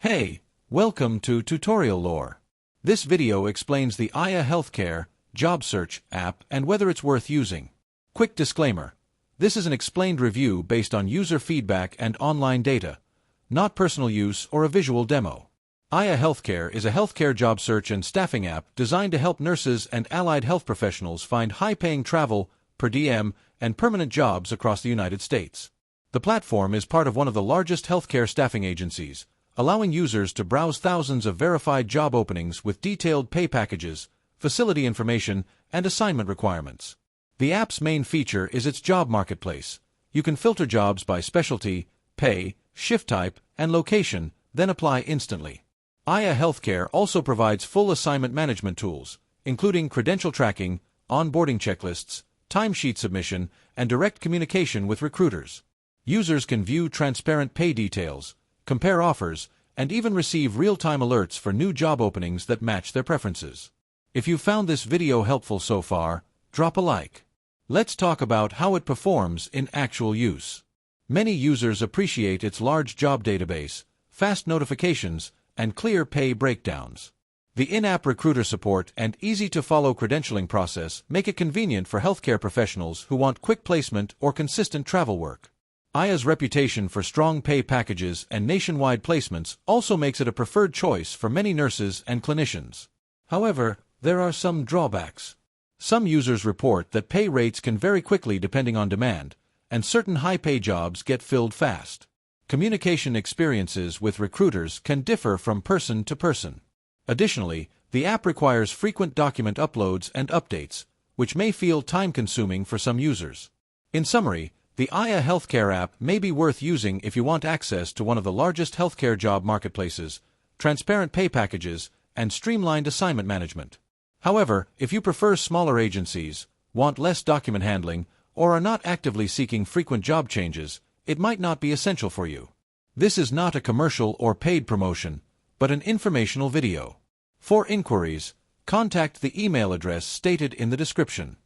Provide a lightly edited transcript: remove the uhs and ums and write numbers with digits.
Hey, welcome to Tutorial Lore. This video explains the Aya Healthcare job search app and whether it's worth using. Quick disclaimer. This is an explained review based on user feedback and online data, not personal use or a visual demo. Aya Healthcare is a healthcare job search and staffing app designed to help nurses and allied health professionals find high-paying travel, per diem, and permanent jobs across the United States. The platform is part of one of the largest healthcare staffing agencies, allowing users to browse thousands of verified job openings with detailed pay packages, facility information, and assignment requirements. The app's main feature is its job marketplace. You can filter jobs by specialty, pay, shift type, and location, then apply instantly. Aya Healthcare also provides full assignment management tools, including credential tracking, onboarding checklists, timesheet submission, and direct communication with recruiters. Users can view transparent pay details, compare offers, and even receive real-time alerts for new job openings that match their preferences. If you found this video helpful so far, drop a like. Let's talk about how it performs in actual use. Many users appreciate its large job database, fast notifications, and clear pay breakdowns. The in-app recruiter support and easy-to-follow credentialing process make it convenient for healthcare professionals who want quick placement or consistent travel work. Aya's reputation for strong pay packages and nationwide placements also makes it a preferred choice for many nurses and clinicians. However, there are some drawbacks. Some users report that pay rates can vary quickly depending on demand, and certain high-pay jobs get filled fast. Communication experiences with recruiters can differ from person to person. Additionally, the app requires frequent document uploads and updates, which may feel time-consuming for some users. In summary, the Aya Healthcare app may be worth using if you want access to one of the largest healthcare job marketplaces, transparent pay packages, and streamlined assignment management. However, if you prefer smaller agencies, want less document handling, or are not actively seeking frequent job changes, it might not be essential for you. This is not a commercial or paid promotion, but an informational video. For inquiries, contact the email address stated in the description.